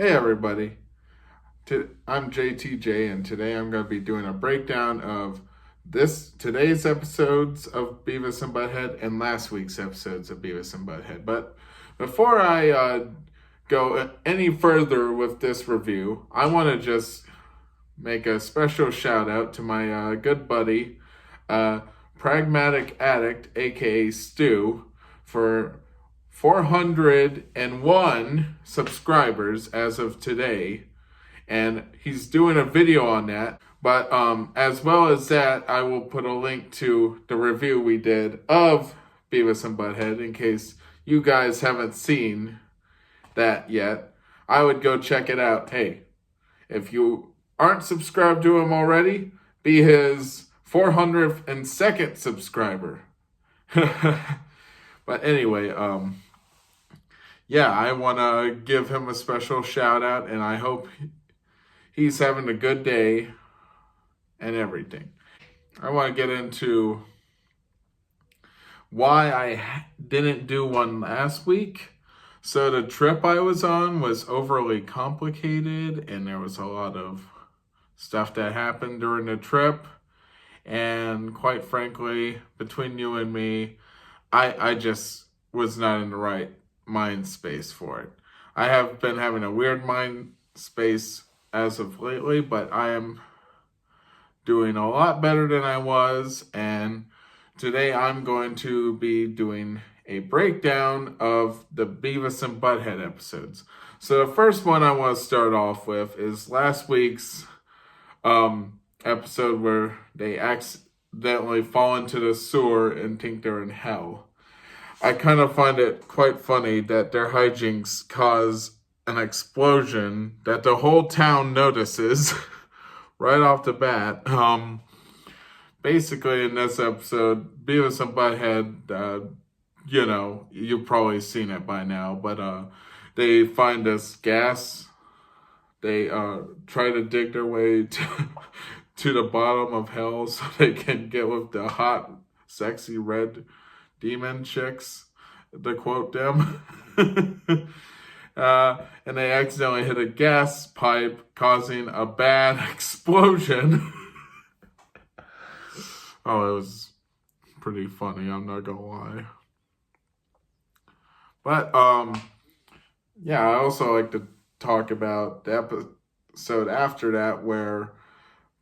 Hey everybody, I'm JTJ and today I'm going to be doing a breakdown of today's episodes of Beavis and Butthead and last week's episodes of Beavis and Butthead. But before I go any further with this review, I want to just make a special shout out to my good buddy, Pragmatic Addict, aka Stu, for 401 subscribers as of today, and he's doing a video on that. But as well as that, I will put a link to the review we did of Beavis and Butthead in case you guys haven't seen that yet. I would go check it out. Hey, if you aren't subscribed to him already, be his 402nd subscriber. But anyway, yeah, I want to give him a special shout out, and I hope he's having a good day and everything. I want to get into why I didn't do one last week. So the trip I was on was overly complicated, and there was a lot of stuff that happened during the trip. And quite frankly, between you and me, I just was not in the right mind space for it. I have been having a weird mind space as of lately, but I am doing a lot better than I was, and today I'm going to be doing a breakdown of the Beavis and Butthead episodes. So the first one I want to start off with is last week's episode where they accidentally fall into the sewer and think they're in hell. I kind of find it quite funny that their hijinks cause an explosion that the whole town notices right off the bat. Basically, in this episode, Beavis and Butthead, you've probably seen it by now, but they find this gas. They try to dig their way to the bottom of hell so they can get with the hot, sexy red demon chicks, to quote them. And they accidentally hit a gas pipe, causing a bad explosion. Oh, it was pretty funny, I'm not gonna lie. But, yeah, I also like to talk about the episode after that where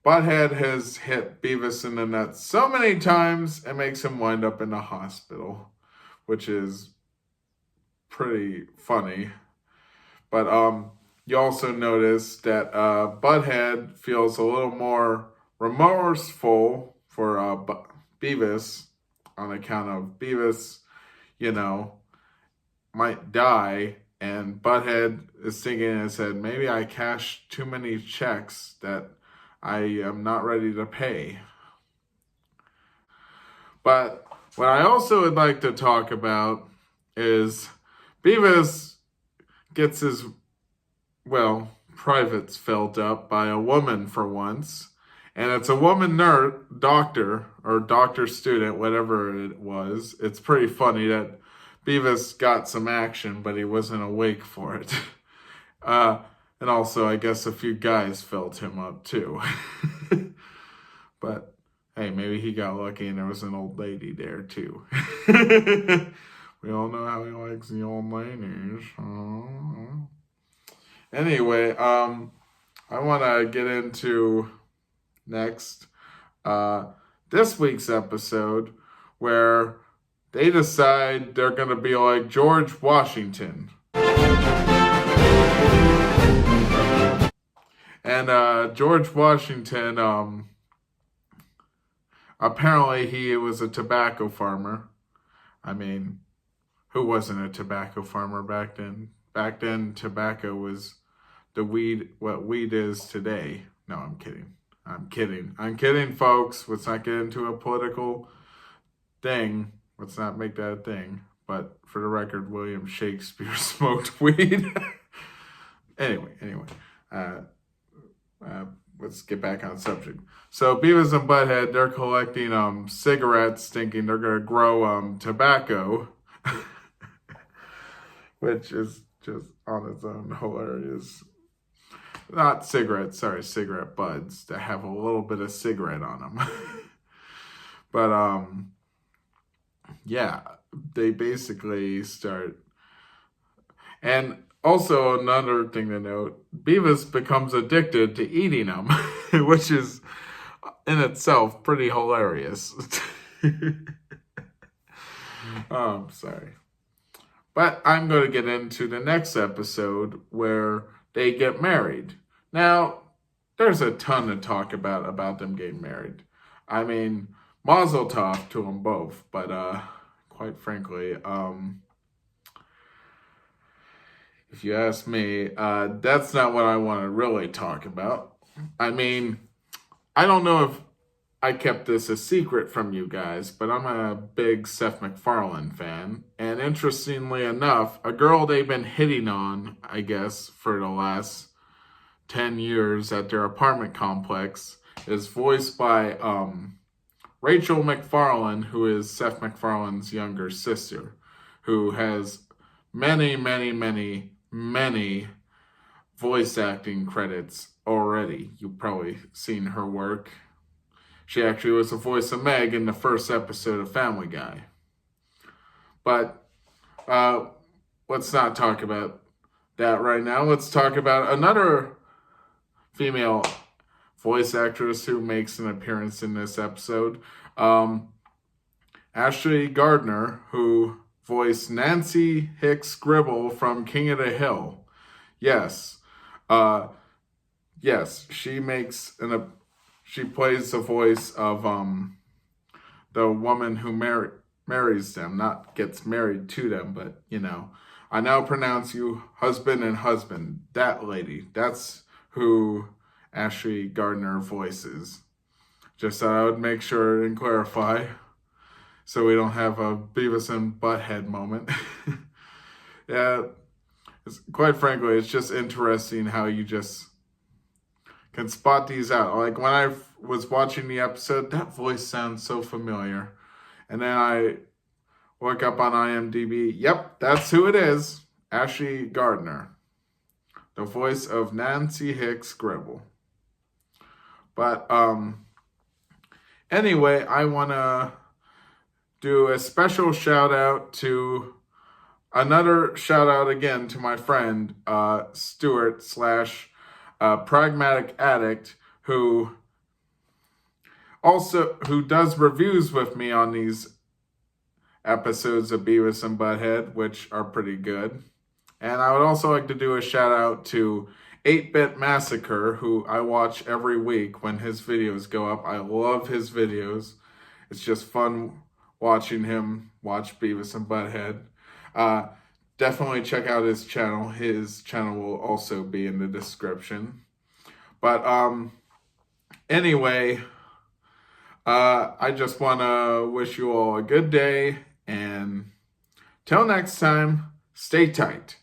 Butthead has hit Beavis in the nuts so many times it makes him wind up in the hospital, which is pretty funny. But you also notice that Butthead feels a little more remorseful for Beavis on account of Beavis, might die, and Butthead is thinking in his head, maybe I cashed too many checks that I am not ready to pay. But what I also would like to talk about is Beavis gets his, privates filled up by a woman for once. And it's a woman doctor, or doctor student, whatever it was. It's pretty funny that Beavis got some action, but he wasn't awake for it. And also, I guess a few guys filled him up too. But hey, maybe he got lucky and there was an old lady there too. We all know how he likes the old ladies. Anyway, I want to get into next this week's episode where they decide they're going to be like George Washington. And George Washington, apparently he was a tobacco farmer. I mean, who wasn't a tobacco farmer back then? Back then, tobacco was what weed is today. No, I'm kidding. I'm kidding, folks. Let's not get into a political thing. Let's not make that a thing. But for the record, William Shakespeare smoked weed. Anyway. Let's get back on subject. So Beavis and Butthead, they're collecting cigarettes, thinking they're gonna grow tobacco, which is just on its own hilarious. not cigarettes, sorry, cigarette buds that have a little bit of cigarette on them. But yeah, they basically start. And also another thing to note, Beavis becomes addicted to eating them, which is in itself pretty hilarious. Sorry. But I'm going to get into the next episode where they get married. Now, there's a ton to talk about them getting married. I mean, mazel tov to them both, but quite frankly, if you ask me, that's not what I want to really talk about. I mean, I don't know if I kept this a secret from you guys, but I'm a big Seth MacFarlane fan. And interestingly enough, a girl they've been hitting on, I guess, for the last 10 years at their apartment complex is voiced by Rachel MacFarlane, who is Seth MacFarlane's younger sister, who has many, many, many, many voice acting credits already. You've probably seen her work. She actually was the voice of Meg in the first episode of Family Guy. But let's not talk about that right now. Let's talk about another female voice actress who makes an appearance in this episode. Ashley Gardner, who voiced Nancy Hicks Gribble from King of the Hill. Yes. Yes, she plays the voice of the woman who marries them, not gets married to them, but, you know. I now pronounce you husband and husband. That lady. That's who Ashley Gardner voices. Just thought I would make sure and clarify so we don't have a Beavis and Butthead moment. Yeah, quite frankly, it's just interesting how you just can spot these out. Like when I was watching the episode, that voice sounds so familiar. And then I look up on IMDb. Yep, that's who it is. Ashley Gardner, the voice of Nancy Hicks Gribble. But anyway, I want to do a special shout out to another shout out again to my friend Stuart / Pragmatic Addict, who does reviews with me on these episodes of Beavis and Butthead, which are pretty good. And I would also like to do a shout out to 8-Bit Massacre, who I watch every week when his videos go up. I love his videos. It's just fun watching him watch Beavis and Butthead. Definitely check out his channel. His channel will also be in the description. But anyway, I just want to wish you all a good day. And till next time, stay tight.